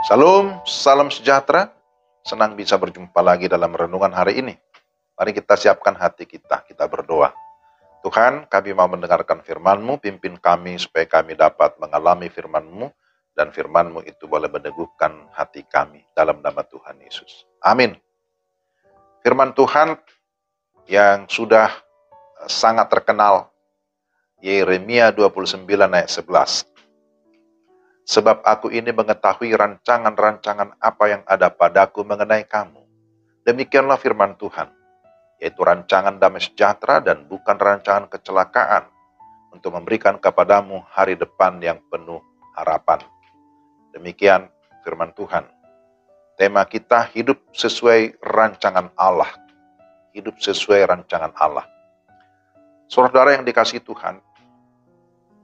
Salam, salam sejahtera. Senang bisa berjumpa lagi dalam renungan hari ini. Mari kita siapkan hati kita berdoa. Tuhan, kami mau mendengarkan firman-Mu, pimpin kami supaya kami dapat mengalami firman-Mu, dan firman-Mu itu boleh meneguhkan hati kami dalam nama Tuhan Yesus. Amin. Firman Tuhan yang sudah sangat terkenal, Yeremia 29 ayat 11. Sebab aku ini mengetahui rancangan-rancangan apa yang ada padaku mengenai kamu. Demikianlah firman Tuhan, yaitu rancangan damai sejahtera dan bukan rancangan kecelakaan, untuk memberikan kepadamu hari depan yang penuh harapan. Demikian firman Tuhan. Tema kita, hidup sesuai rancangan Allah. Hidup sesuai rancangan Allah. Saudara yang dikasihi Tuhan,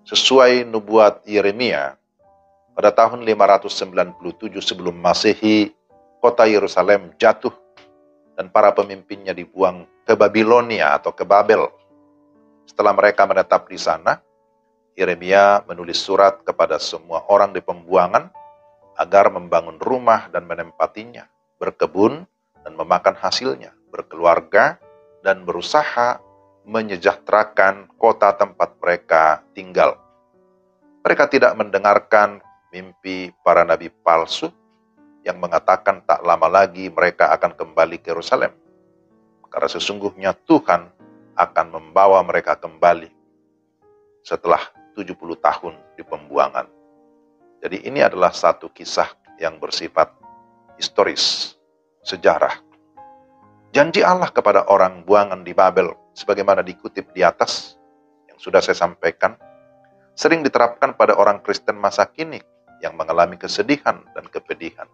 sesuai nubuat Yeremia, pada tahun 597 sebelum Masehi, kota Yerusalem jatuh dan para pemimpinnya dibuang ke Babilonia atau ke Babel. Setelah mereka menetap di sana, Yeremia menulis surat kepada semua orang di pembuangan agar membangun rumah dan menempatinya, berkebun dan memakan hasilnya, berkeluarga dan berusaha menyejahterakan kota tempat mereka tinggal. Mereka tidak mendengarkan mimpi para nabi palsu yang mengatakan tak lama lagi mereka akan kembali ke Yerusalem. Karena sesungguhnya Tuhan akan membawa mereka kembali setelah 70 tahun di pembuangan. Jadi ini adalah satu kisah yang bersifat historis, sejarah. Janji Allah kepada orang buangan di Babel, sebagaimana dikutip di atas, yang sudah saya sampaikan, sering diterapkan pada orang Kristen masa kini yang mengalami kesedihan dan kepedihan.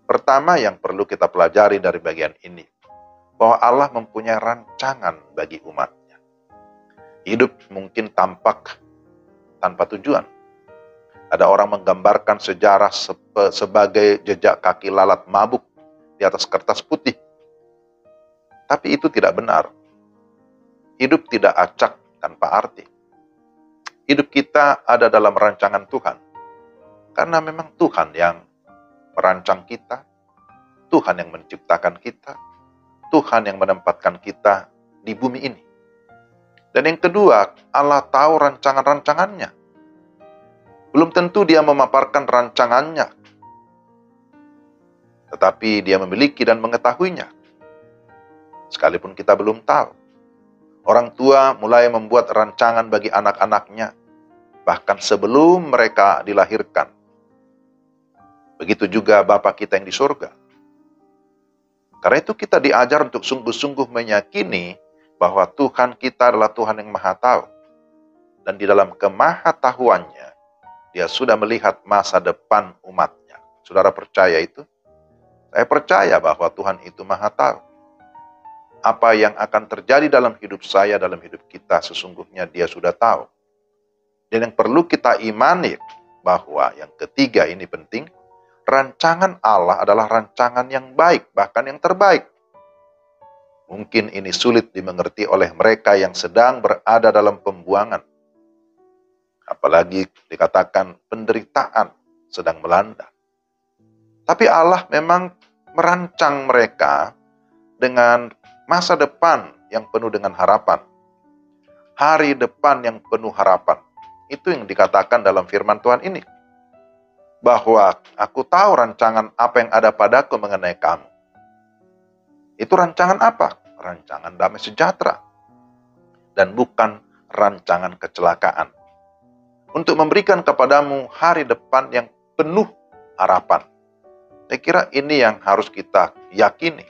Pertama yang perlu kita pelajari dari bagian ini, bahwa Allah mempunyai rancangan bagi umatnya. Hidup mungkin tampak tanpa tujuan. Ada orang menggambarkan sejarah sebagai jejak kaki lalat mabuk di atas kertas putih. Tapi itu tidak benar. Hidup tidak acak tanpa arti. Hidup kita ada dalam rancangan Tuhan. Karena memang Tuhan yang merancang kita, Tuhan yang menciptakan kita, Tuhan yang menempatkan kita di bumi ini. Dan yang kedua, Allah tahu rancangan-rancangannya. Belum tentu dia memaparkan rancangannya, tetapi dia memiliki dan mengetahuinya. Sekalipun kita belum tahu. Orang tua mulai membuat rancangan bagi anak-anaknya, bahkan sebelum mereka dilahirkan. Begitu juga Bapa kita yang di surga. Karena itu kita diajar untuk sungguh-sungguh meyakini bahwa Tuhan kita adalah Tuhan yang Maha Tahu. Dan di dalam kemahatauannya, dia sudah melihat masa depan umatnya. Saudara percaya itu? Saya percaya bahwa Tuhan itu Maha Tahu. Apa yang akan terjadi dalam hidup saya, dalam hidup kita, sesungguhnya dia sudah tahu. Dan yang perlu kita imani bahwa yang ketiga ini penting, rancangan Allah adalah rancangan yang baik, bahkan yang terbaik. Mungkin ini sulit dimengerti oleh mereka yang sedang berada dalam pembuangan. Apalagi dikatakan penderitaan sedang melanda. Tapi Allah memang merancang mereka dengan masa depan yang penuh dengan harapan. Hari depan yang penuh harapan. Itu yang dikatakan dalam firman Tuhan ini. Bahwa aku tahu rancangan apa yang ada padaku mengenai kamu. Itu rancangan apa? Rancangan damai sejahtera. Dan bukan rancangan kecelakaan. Untuk memberikan kepadamu hari depan yang penuh harapan. Saya kira ini yang harus kita yakini.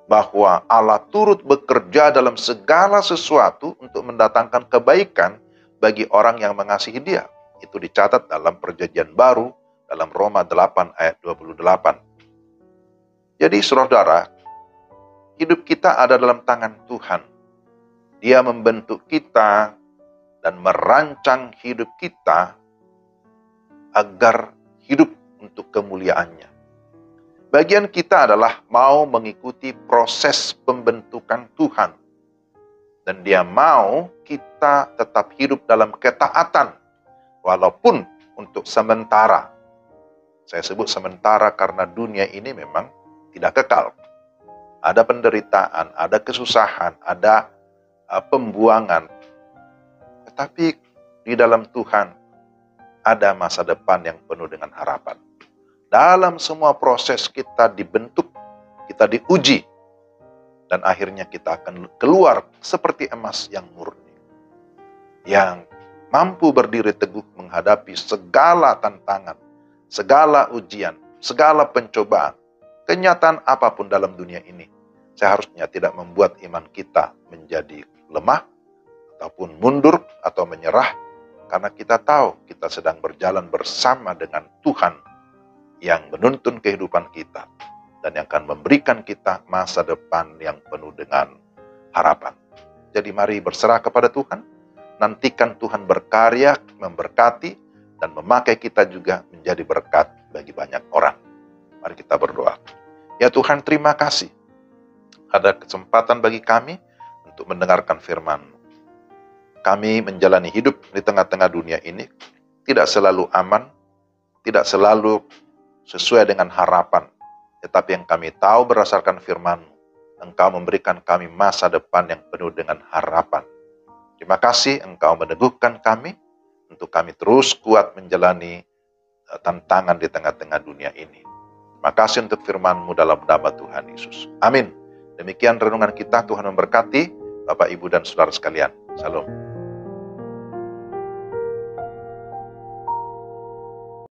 Bahwa Allah turut bekerja dalam segala sesuatu untuk mendatangkan kebaikan bagi orang yang mengasihi Dia. Itu dicatat dalam perjanjian baru, dalam Roma 8 ayat 28. Jadi saudara, hidup kita ada dalam tangan Tuhan. Dia membentuk kita dan merancang hidup kita agar hidup untuk kemuliaannya. Bagian kita adalah mau mengikuti proses pembentukan Tuhan. Dan dia mau kita tetap hidup dalam ketaatan, walaupun untuk sementara. Saya sebut sementara karena dunia ini memang tidak kekal. Ada penderitaan, ada kesusahan, ada pembuangan. Tetapi di dalam Tuhan ada masa depan yang penuh dengan harapan. Dalam semua proses kita dibentuk, kita diuji, dan akhirnya kita akan keluar seperti emas yang murni, yang mampu berdiri teguh menghadapi segala tantangan, segala ujian, segala pencobaan, kenyataan apapun dalam dunia ini. Seharusnya tidak membuat iman kita menjadi lemah, ataupun mundur, atau menyerah, karena kita tahu kita sedang berjalan bersama dengan Tuhan yang menuntun kehidupan kita dan yang akan memberikan kita masa depan yang penuh dengan harapan. Jadi mari berserah kepada Tuhan, nantikan Tuhan berkarya, memberkati, dan memakai kita juga menjadi berkat bagi banyak orang. Mari kita berdoa. Ya Tuhan, terima kasih ada kesempatan bagi kami untuk mendengarkan firman-Mu. Kami menjalani hidup di tengah-tengah dunia ini tidak selalu aman, tidak selalu sesuai dengan harapan. Tetapi yang kami tahu berdasarkan firman-Mu, Engkau memberikan kami masa depan yang penuh dengan harapan. Terima kasih Engkau meneguhkan kami untuk kami terus kuat menjalani tantangan di tengah-tengah dunia ini. Terima kasih untuk firman-Mu dalam nama Tuhan Yesus. Amin. Demikian renungan kita, Tuhan memberkati Bapak, Ibu, dan Saudara sekalian. Shalom.